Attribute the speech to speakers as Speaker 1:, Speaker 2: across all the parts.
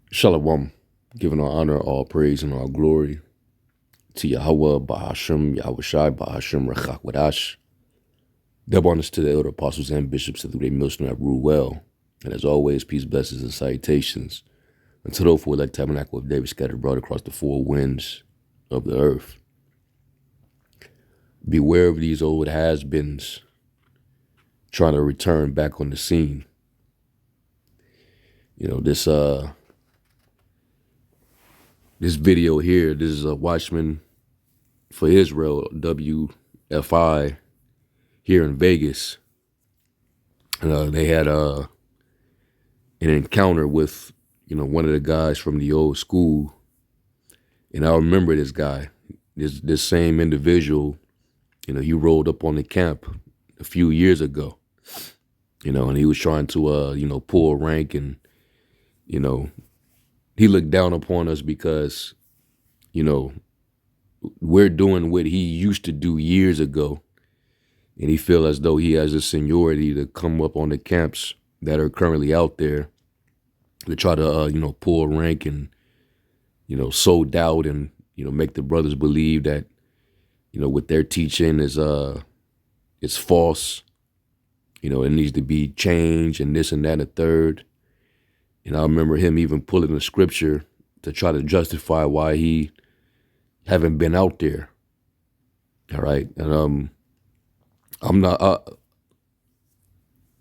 Speaker 1: Shalom, giving all honor, all praise, and all glory to Yahweh, Bahashem, Yahweh Shai, Bahashem, Rechak Wadash. Double honors to the elder apostles and bishops of the great millstone that rule well. And as always, peace, blessings, and salutations unto those who are like tabernacle of David scattered abroad across the four winds of the earth. Beware of these old has-beens trying to return back on the scene. You know, this video here, this is a Watchman for Israel, WFI, here in Vegas. They had an encounter with, one of the guys from the old school. And I remember this guy, this same individual, he rolled up on the camp a few years ago, and he was trying to, pull rank and, he looked down upon us because, we're doing what he used to do years ago. And he feel as though he has a seniority to come up on the camps that are currently out there to try to, pull rank and, sow doubt and, make the brothers believe that, what they're teaching is false. It needs to be changed and this and that and the third. And I remember him even pulling the scripture to try to justify why he haven't been out there. All right. And I'm not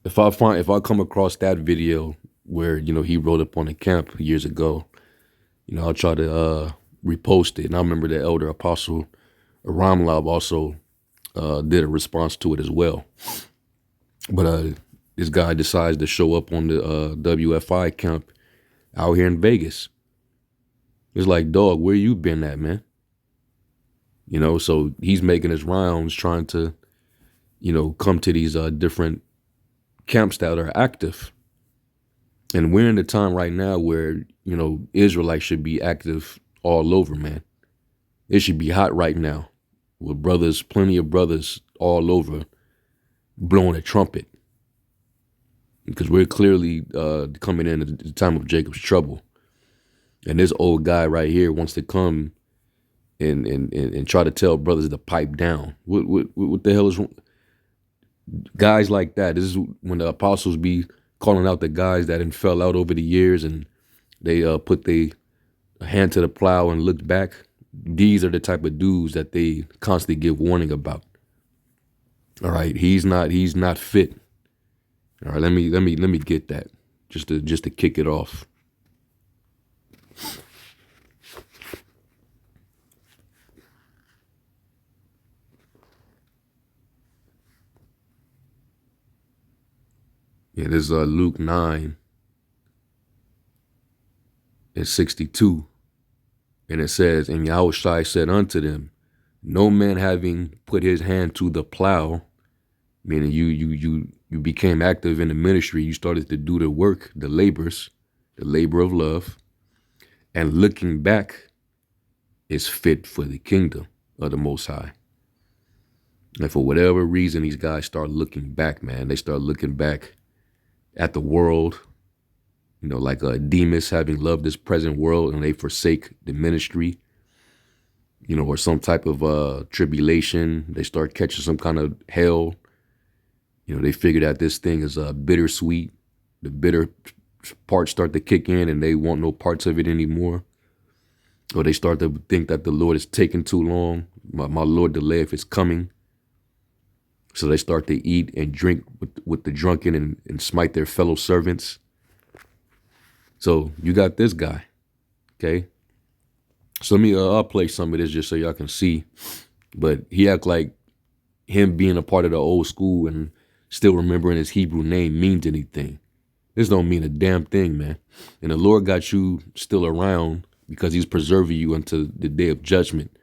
Speaker 1: if I come across that video where, he wrote up on the camp years ago, I'll try to repost it. And I remember the elder apostle Ramlab also did a response to it as well. But this guy decides to show up on the WFI camp out here in Vegas. It's like, dog, where you been at, man? So he's making his rounds trying to, come to these different camps that are active. And we're in the time right now where, Israelites should be active all over, man. It should be hot right now with brothers, plenty of brothers all over blowing a trumpet. Because we're clearly coming in at the time of Jacob's trouble. And this old guy right here wants to come and try to tell brothers to pipe down. What the hell is wrong? Guys like that, this is when the apostles be calling out the guys that fell out over the years and they put their hand to the plow and looked back. These are the type of dudes that they constantly give warning about. All right, he's not fit. All right, let me get that just to kick it off. Yeah, this is Luke 9 and 62. And it says, and Yahushua said unto them, no man having put his hand to the plow, meaning you became active in the ministry, you started to do the work, the labors, the labor of love, and looking back is fit for the kingdom of the Most High. And for whatever reason, these guys start looking back, man. They start looking back at the world, like Demas having loved this present world and they forsake the ministry, or some type of tribulation. They start catching some kind of hell. They figure that this thing is bittersweet. The bitter parts start to kick in and they want no parts of it anymore. Or they start to think that the Lord is taking too long. My Lord delayeth his coming. So they start to eat and drink with the drunken and smite their fellow servants. So you got this guy, okay? So I'll play some of this just so y'all can see. But he act like him being a part of the old school and still remembering his Hebrew name means anything. This don't mean a damn thing, man. And the Lord got you still around because he's preserving you until the day of judgment.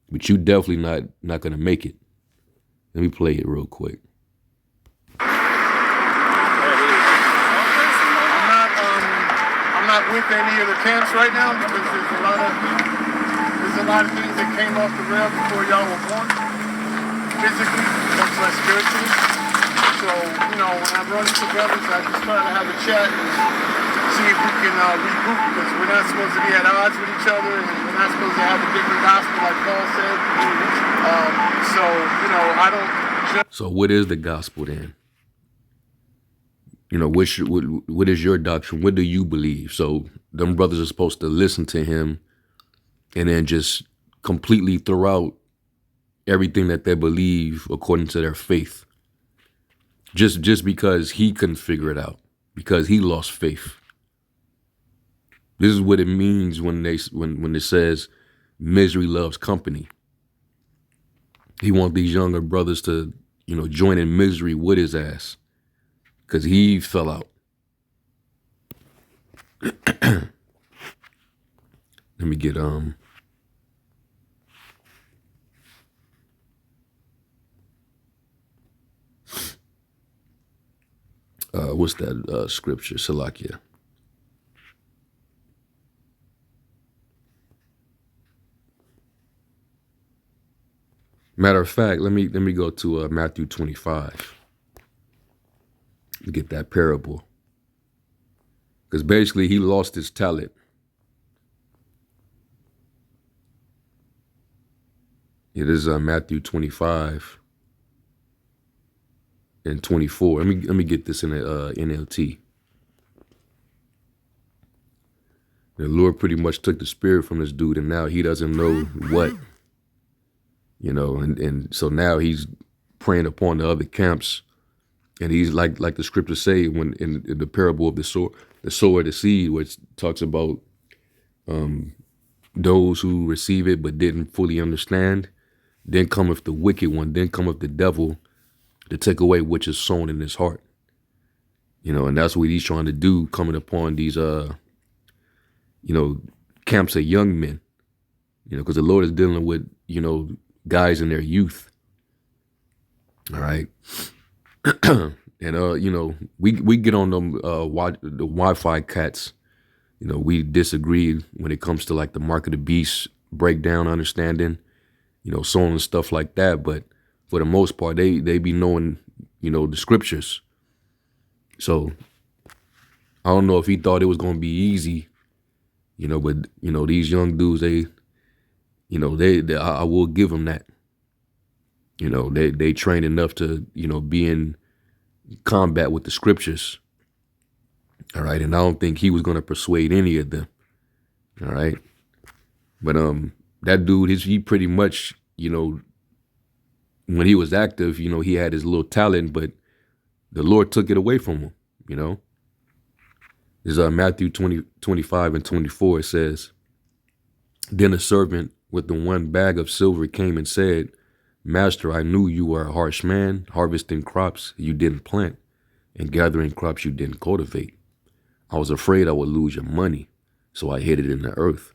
Speaker 1: But you definitely not going to make it. Let me play it real quick.
Speaker 2: I'm not with any of the camps right now because there's a lot of things that came off the rail before y'all were born. Physically, much less spiritually. So, when I run into brothers, I just try to have a chat and see if we can regroup, because we're not supposed to be at odds with each other, and we're not supposed to have a different gospel like Paul said. So, I don't.
Speaker 1: So what is the gospel then? What is your doctrine? What do you believe? So them brothers are supposed to listen to him and then just completely throw out everything that they believe according to their faith. Just because he couldn't figure it out, because he lost faith. This is what it means when it says misery loves company. He wants these younger brothers to, join in misery with his ass, because he fell out. Let me get what's that scripture? Salakia. Matter of fact, let me go to Matthew 25 to get that parable, because basically he lost his talent. It is Matthew 25 and 24. Let me get this in the NLT. The Lord pretty much took the spirit from this dude, and now he doesn't know what. And so now he's preying upon the other camps, and he's like the scriptures say when in the parable of the sower, the seed, which talks about those who receive it but didn't fully understand. Then cometh the wicked one, then cometh the devil to take away which is sown in his heart. And that's what he's trying to do, coming upon these camps of young men. Because the Lord is dealing with, guys in their youth. All right. And we get on them the Wi-Fi cats. We disagree when it comes to like the mark of the beast breakdown, understanding, so on and stuff like that. But for the most part, they be knowing, the scriptures. So I don't know if he thought it was gonna be easy, but these young dudes, they I will give them that. They train enough to, be in combat with the scriptures. All right. And I don't think he was going to persuade any of them. All right. But that dude, he pretty much, when he was active, he had his little talent, but the Lord took it away from him, This is Matthew 25 and 24. It says, then a servant with the one bag of silver came and said, Master, I knew you were a harsh man, harvesting crops you didn't plant and gathering crops you didn't cultivate. I was afraid I would lose your money, so I hid it in the earth.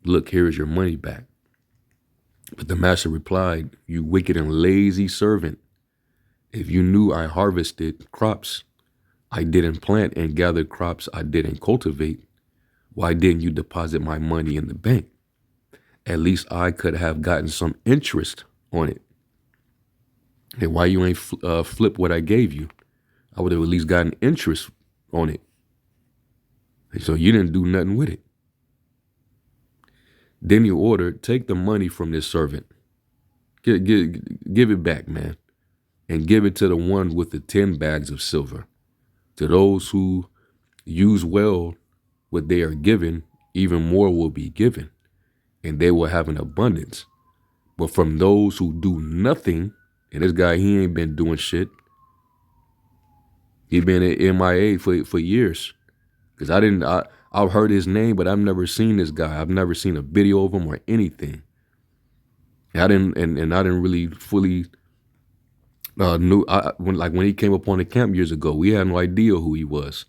Speaker 1: Look, here is your money back. But the master replied, you wicked and lazy servant. If you knew I harvested crops I didn't plant and gathered crops I didn't cultivate, why didn't you deposit my money in the bank? At least I could have gotten some interest on it. And why you ain't flip what I gave you? I would have at least gotten interest on it. And so you didn't do nothing with it. Then he ordered, take the money from this servant. Give it back, man. And give it to the one with the 10 bags of silver. To those who use well what they are given, even more will be given, and they will have an abundance. But from those who do nothing, and this guy, he ain't been doing shit. He been at MIA for years. Because I've heard his name, but I've never seen this guy. I've never seen a video of him or anything. I didn't really fully knew when he came up on the camp years ago, we had no idea who he was.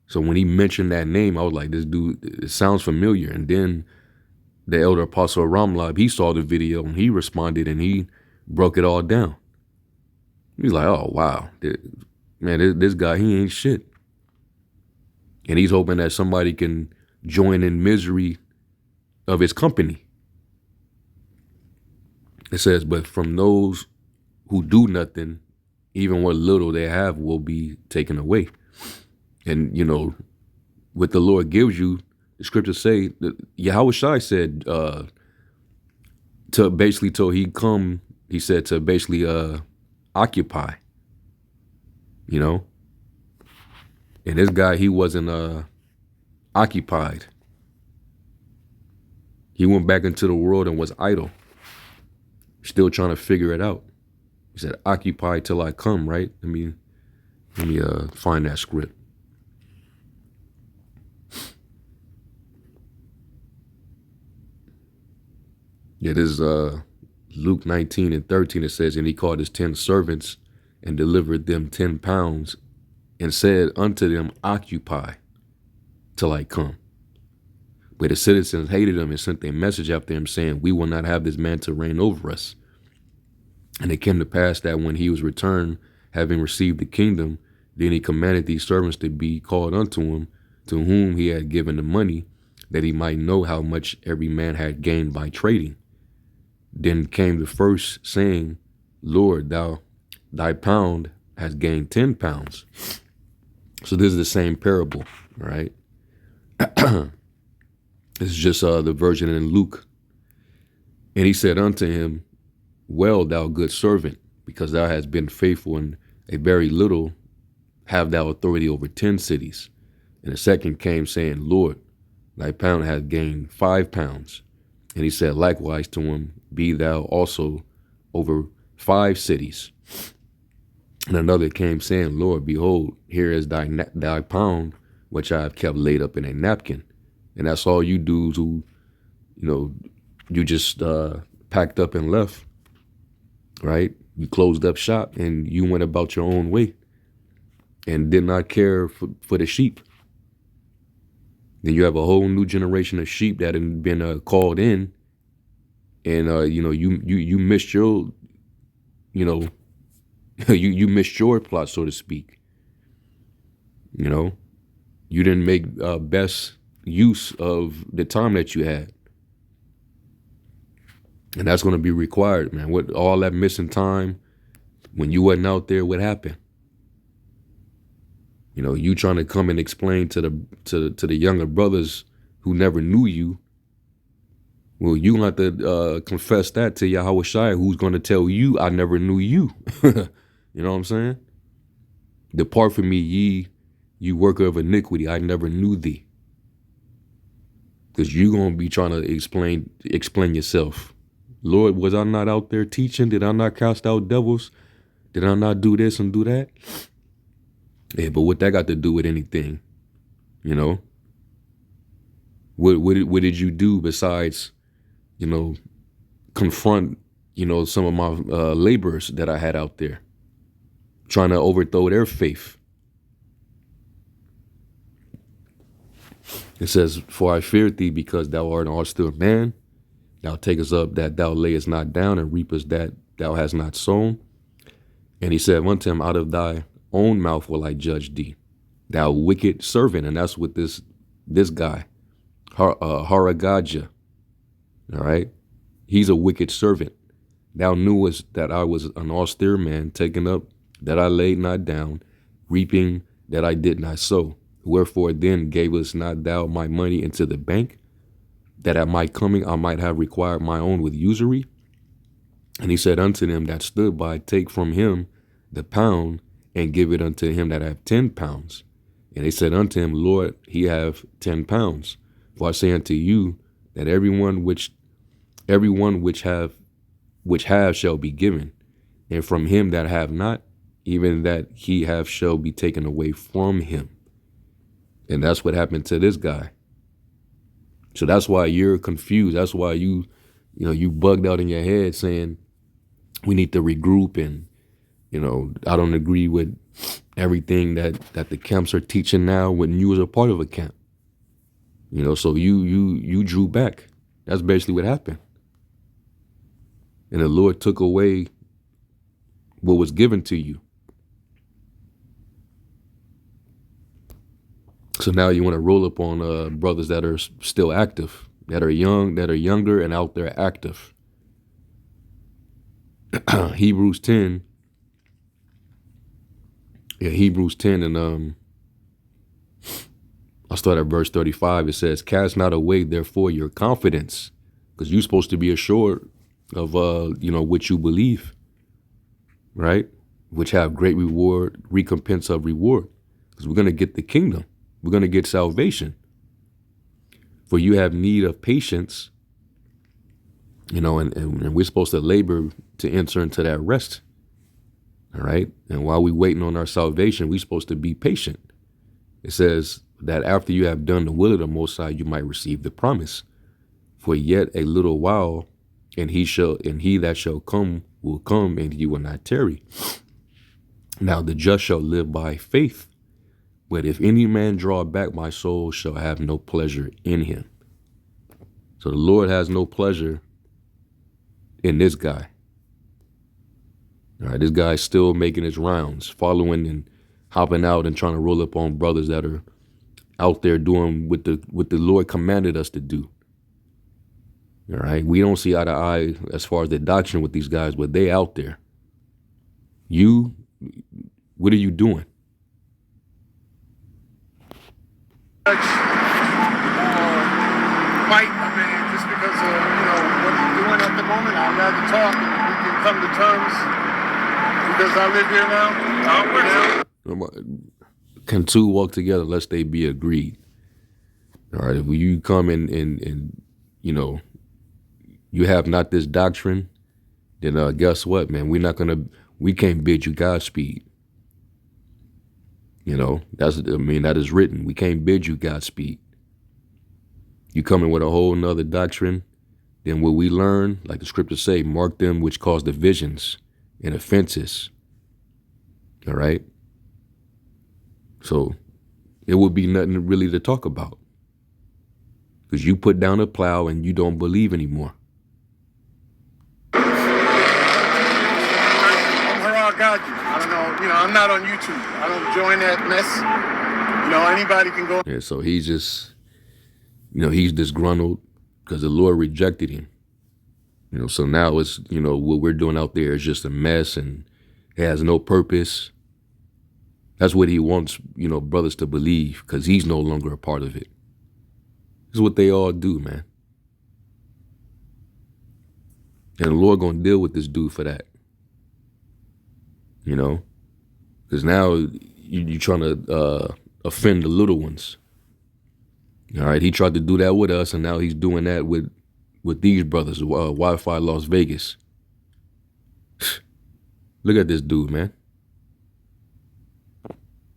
Speaker 1: So when he mentioned that name, I was like, this dude, it sounds familiar. And then the elder apostle Ramlab, he saw the video and he responded and he broke it all down. He was like, oh, wow, man, this guy, he ain't shit. And he's hoping that somebody can join in misery of his company. It says, but from those who do nothing, even what little they have will be taken away. And, what the Lord gives you, the scriptures say that Yahweh Shai said to basically till he come, he said to basically occupy, you know. And this guy, he wasn't occupied. He went back into the world and was idle, still trying to figure it out. He said, occupy till I come, right? Let me find that script. Yeah, this is Luke 19:13. It says, and he called his 10 servants and delivered them 10 pounds and said unto them, occupy till I come. But the citizens hated him and sent a message after him saying, we will not have this man to reign over us. And it came to pass that when he was returned, having received the kingdom, then he commanded these servants to be called unto him, to whom he had given the money, that he might know how much every man had gained by trading. Then came the first, saying, Lord, thy pound has gained 10 pounds. So this is the same parable, right? It's just the version in Luke. And he said unto him, well, thou good servant, because thou hast been faithful in a very little, have thou authority over 10 cities. And the second came, saying, Lord, thy pound hath gained 5 pounds. And he said likewise to him, be thou also over 5 cities. And another came, saying, Lord, behold, here is thy pound, which I have kept laid up in a napkin. And that's all you dudes who, you just packed up and left, right? You closed up shop and you went about your own way and did not care for the sheep. Then you have a whole new generation of sheep that have been called in, and you missed your, you missed your plot, so to speak. You didn't make best use of the time that you had. And that's going to be required, man. With all that missing time, when you wasn't out there, what happened? You trying to come and explain to the younger brothers who never knew you. Well, you gonna have to confess that to Yahweh Shai, who's going to tell you, I never knew you. You know what I'm saying? Depart from me, you worker of iniquity. I never knew thee. Because you're going to be trying to explain yourself. Lord, was I not out there teaching? Did I not cast out devils? Did I not do this and do that? Yeah, but what that got to do with anything? What did you do besides, confront, some of my laborers that I had out there, trying to overthrow their faith? It says, for I fear thee, because thou art an austere man. Thou takest up that thou layest not down, and reapest that thou hast not sown. And he said unto him, out of thy own mouth will I judge thee, thou wicked servant. And that's what this guy, Haragadya, all right? He's a wicked servant. Thou knewest that I was an austere man, taken up that I laid not down, reaping that I did not sow. Wherefore then gavest not thou my money into the bank, that at my coming I might have required my own with usury? And he said unto them that stood by, take from him the pound, and give it unto him that have 10 pounds. And they said unto him, Lord, he have 10 pounds. For I say unto you, that everyone which have shall be given, and from him that have not, even that he have shall be taken away from him. And that's what happened to this guy. So that's why you're confused. That's why you bugged out in your head saying we need to regroup, and I don't agree with everything that the camps are teaching now when you was a part of a camp. So you drew back. That's basically what happened. And the Lord took away what was given to you. So now you want to roll up on brothers that are still active, that are younger and out there active. Hebrews 10. Yeah, Hebrews 10, and I'll start at verse 35. It says, cast not away, therefore, your confidence, because you're supposed to be assured of, what you believe, right? Which have great reward, recompense of reward, because we're going to get the kingdom. We're going to get salvation. For you have need of patience, and we're supposed to labor to enter into that rest. All right. And while we're waiting on our salvation, we're supposed to be patient. It says that after you have done the will of the Most High, you might receive the promise. For yet a little while, and he that shall come will come, and he will not tarry. Now the just shall live by faith. But if any man draw back, my soul shall have no pleasure in him. So the Lord has no pleasure in this guy. All right, this guy's still making his rounds, following and hopping out and trying to roll up on brothers that are out there doing what the Lord commanded us to do. All right, we don't see eye to eye as far as the doctrine with these guys, but they out there. What are you doing?
Speaker 2: Fight, just because of what he's doing at the moment, I'd rather talk and we can come to terms because I live here now.
Speaker 1: Can two walk together lest they be agreed? All right, if you come in and you have not this doctrine, then guess what, man? We can't bid you Godspeed. That is written. We can't bid you Godspeed. You come in with a whole nother doctrine, then what we learn, like the scriptures say, mark them which cause divisions and offenses. All right? So it would be nothing really to talk about. Because you put down a plow and you don't believe anymore.
Speaker 2: I'm Haragadya. I don't know, I'm not on YouTube. I don't join that mess. Anybody can go.
Speaker 1: Yeah, so he's just, he's disgruntled because the Lord rejected him. So now it's, what we're doing out there is just a mess and it has no purpose. That's what he wants, brothers to believe, because he's no longer a part of it. This is what they all do, man. And the Lord gonna deal with this dude for that. Because now you're trying to offend the little ones. All right, he tried to do that with us, and now he's doing that with these brothers, WFI Las Vegas. Look at this dude, man.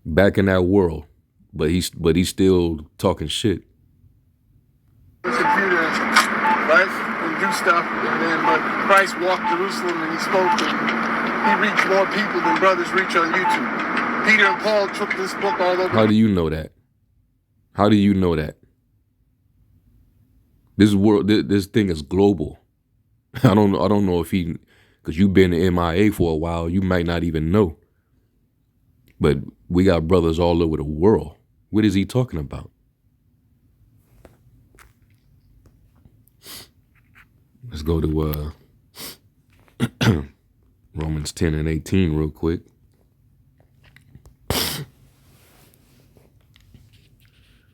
Speaker 1: Back in that world, but he's still talking shit.
Speaker 2: Computer, right, and do stuff, but Christ walked Jerusalem and he spoke, and he reached more people than brothers reach on YouTube. Peter and Paul took this book all over.
Speaker 1: How do you know that? How do you know that? This thing is global. I don't know if because you've been in MIA for a while, you might not even know. But we got brothers all over the world. What is he talking about? Let's go to Romans 10 and 18 real quick.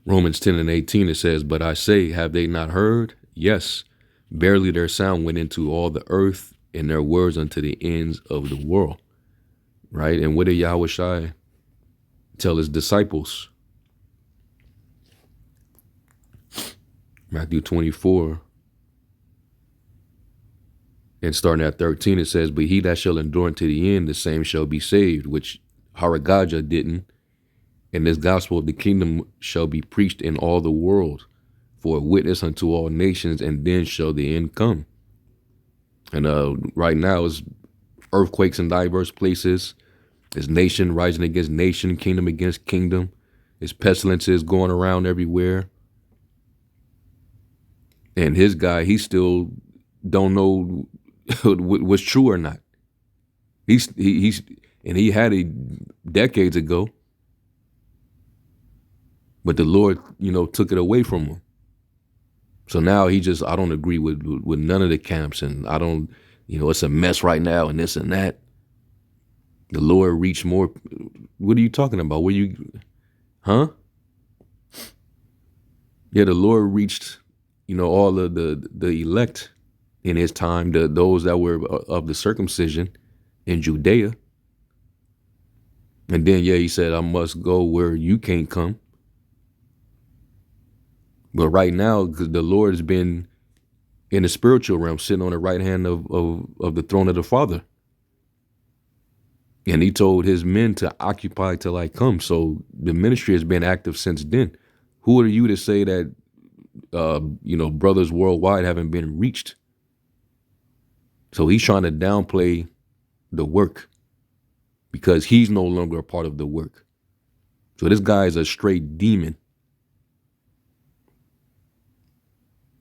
Speaker 1: Romans 10 and 18, it says, but I say, have they not heard? Yes, barely their sound went into all the earth, and their words unto the ends of the world. Right? And what did Yahushua tell his disciples? Matthew 24. And starting at 13, it says, but he that shall endure unto the end, the same shall be saved, which Haragadya didn't. And this gospel of the kingdom shall be preached in all the world for a witness unto all nations, and then shall the end come. And right now it's earthquakes in diverse places. It's nation rising against nation, kingdom against kingdom. It's pestilences going around everywhere. And his guy, he still don't know what's true or not. He had it decades ago. But the Lord, took it away from him. So now I don't agree with none of the camps, and I don't, it's a mess right now and this and that. The Lord reached more. What are you talking about? Huh? Yeah, the Lord reached, all of the elect in his time, those that were of the circumcision in Judea. And then, yeah, he said, I must go where you can't come. But right now, the Lord has been in the spiritual realm, sitting on the right hand of the throne of the Father. And he told his men to occupy till I come. So the ministry has been active since then. Who are you to say that, brothers worldwide haven't been reached? So he's trying to downplay the work because he's no longer a part of the work. So this guy is a straight demon.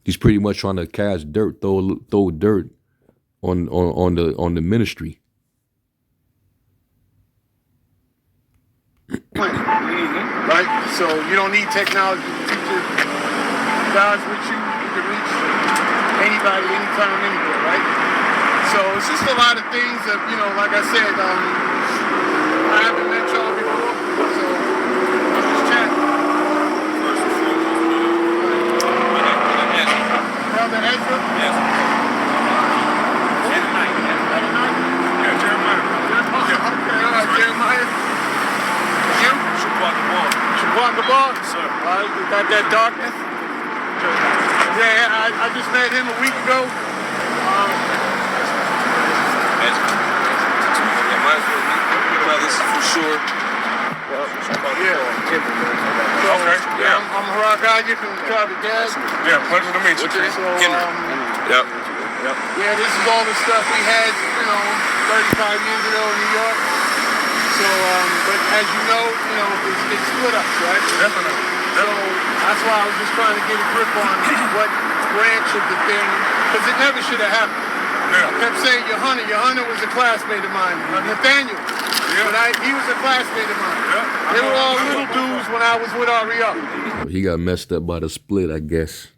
Speaker 1: He's pretty much trying to cast dirt, throw dirt on the ministry.
Speaker 2: Right? So you don't need technology to teach it. God's with you. You can reach anybody, anytime, anywhere, right? So it's just a lot of things that, like I said, I haven't met y'all before, so I'm just chatting.
Speaker 3: First and foremost,
Speaker 2: Brother Ezra?
Speaker 3: yes. Yeah, Jeremiah.
Speaker 2: Okay, all right, Jeremiah. You? Shabbat Gabar?
Speaker 3: Sir.
Speaker 2: All right, you got that darkness? Yeah, I just met him a week ago.
Speaker 3: Brothers, for sure.
Speaker 2: Yeah.
Speaker 3: Okay, yeah.
Speaker 2: I'm Haragadya from Haragadya.
Speaker 3: Yeah, pleasure to meet you.
Speaker 2: So,
Speaker 3: Yep.
Speaker 2: yeah, this is all the stuff we had, 35 years ago in New York. So, but as you know, it's split up, right?
Speaker 3: Definitely.
Speaker 2: So that's why I was just trying to get a grip on what branch of the thing, because it never should have happened.
Speaker 3: Yeah.
Speaker 2: I kept saying Johanna was a classmate of mine. Nathaniel, he was a classmate of mine.
Speaker 3: Yeah.
Speaker 2: They were all little dudes when I was with REO.
Speaker 1: He got messed up by the split, I guess.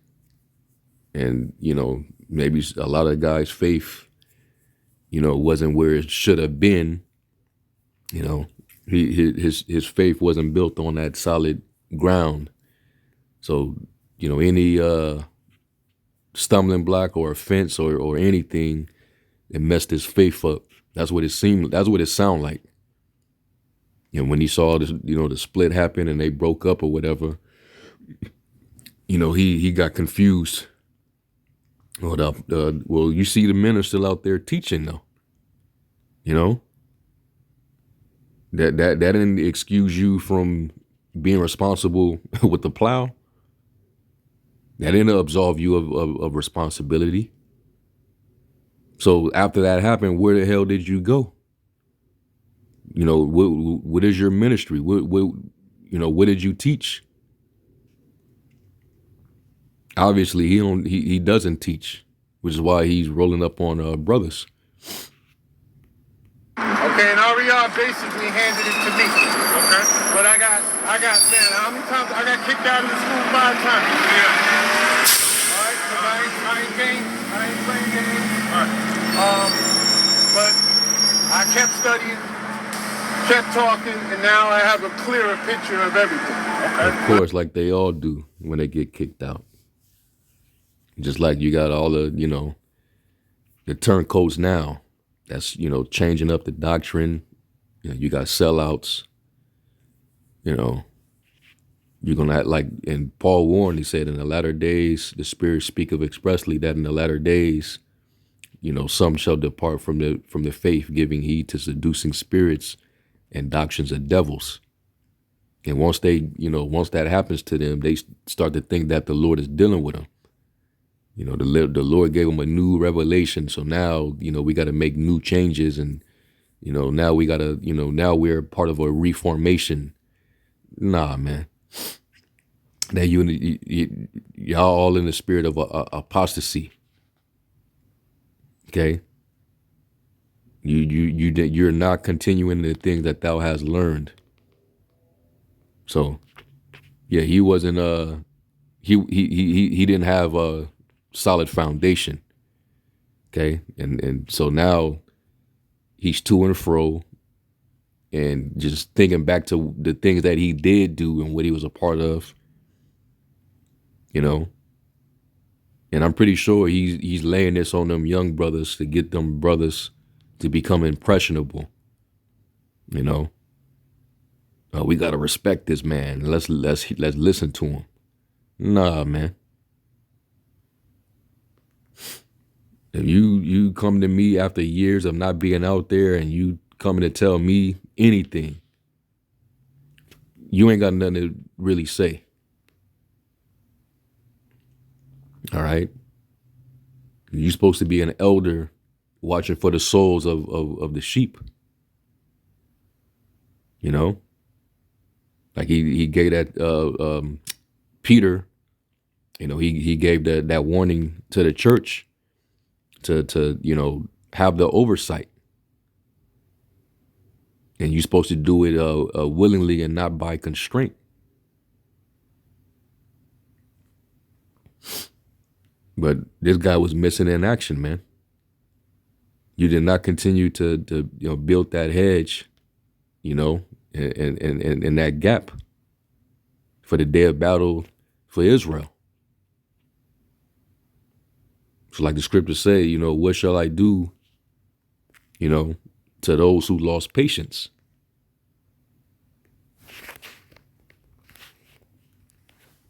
Speaker 1: And, maybe a lot of guys' faith, wasn't where it should have been. His faith wasn't built on that solid ground. So, any stumbling block or offense or anything, it messed his faith up. That's what it seemed. That's what it sounded like. When he saw this, the split happen and they broke up or whatever, he got confused. Well, you see the men are still out there teaching though. That didn't excuse you from being responsible with the plow. That didn't absolve you of responsibility. So after that happened, where the hell did you go? What is your ministry? What did you teach? Obviously, he doesn't teach, which is why he's rolling up on brothers.
Speaker 2: Okay, and REO basically handed it to me.
Speaker 3: Okay.
Speaker 2: But I got, man, how many times I got kicked out of the school 5 times?
Speaker 3: Yeah.
Speaker 2: All right, because I ain't playing games.
Speaker 3: All right.
Speaker 2: But I kept studying, kept talking, and now I have a clearer picture of everything.
Speaker 1: Of course, like they all do when they get kicked out. Just like you got all the, the turncoats now. That's, changing up the doctrine. You got sellouts. You're going to act like, and Paul warned, he said, in the latter days, the Spirit speaketh expressly that in the latter days, some shall depart from the faith, giving heed to seducing spirits and doctrines of devils. And once once that happens to them, they start to think that the Lord is dealing with them. The Lord gave them a new revelation. So now, we got to make new changes. And, now we got to, now we're part of a reformation. Nah, man. That y'all all in the spirit of apostasy. Okay. You're not continuing the things that thou hast learned. So, yeah, he wasn't, he didn't have a solid foundation. Okay. And so now he's to and fro and just thinking back to the things that he did do and what he was a part of. you know. And I'm pretty sure he's laying this on them young brothers to get them brothers to become impressionable, you know. We gotta respect this man. Let's listen to him. Nah, man. If you come to me after years of not being out there and you coming to tell me anything, you ain't got nothing to really say. All right. You're supposed to be an elder watching for the souls of the sheep. You know? Like he gave that Peter, you know, he gave that warning to the church to you know, have the oversight. And you're supposed to do it willingly and not by constraint. But this guy was missing in action, man. You did not continue to you know, build that hedge, you know, and that gap for the day of battle for Israel. So like the scriptures say, you know, what shall I do, you know, to those who lost patience?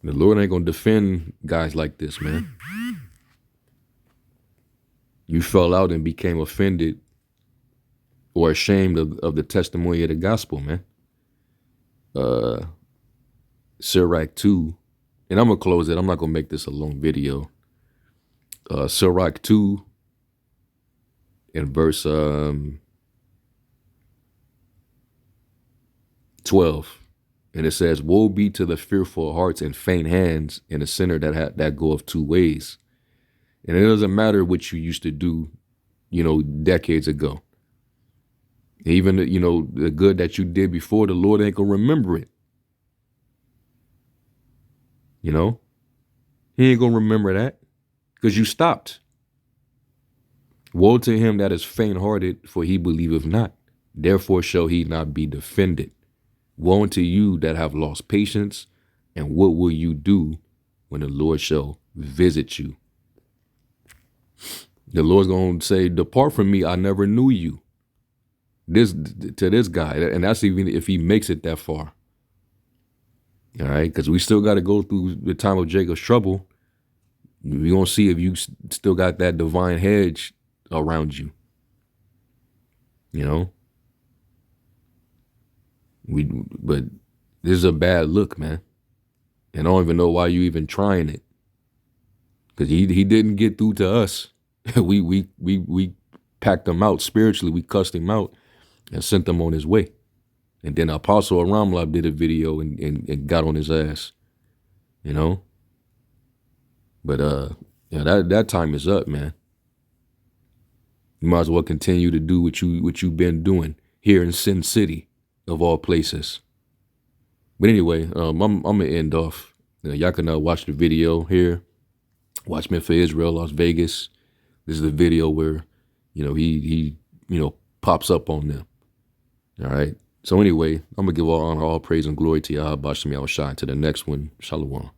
Speaker 1: The Lord ain't gonna defend guys like this, man. You fell out and became offended or ashamed of the testimony of the gospel, man. Sirach 2, and I'm gonna close it. I'm not gonna make this a long video. Sirach 2 in verse 12. And it says, woe be to the fearful hearts and faint hands in a sinner that goeth two ways. And it doesn't matter what you used to do, you know, decades ago. Even, you know, the good that you did before, the Lord ain't gonna remember it. You know? He ain't gonna remember that because you stopped. Woe to him that is faint-hearted, for he believeth not. Therefore shall he not be defended. Woe unto you that have lost patience, and what will you do when the Lord shall visit you? The Lord's going to say, depart from me, I never knew you. To this guy, and that's even if he makes it that far. All right, because we still got to go through the time of Jacob's trouble. We're going to see if you still got that divine hedge around you. You know? But this is a bad look, man. And I don't even know why you even trying it. Because he didn't get through to us. we packed him out spiritually. We cussed him out and sent him on his way. And then Apostle Aramla did a video and got on his ass. You know? But yeah, that time is up, man. You might as well continue to do what you've been doing here in Sin City, of all places. But anyway, I'm gonna end off. Y'all can watch the video here. Watchmen for Israel, Las Vegas. This is the video where, you know, he you know, pops up on them. All right. So anyway, I'm gonna give all honor, all praise, and glory to Yahweh Basham Yahushua. To the next one, Shalom.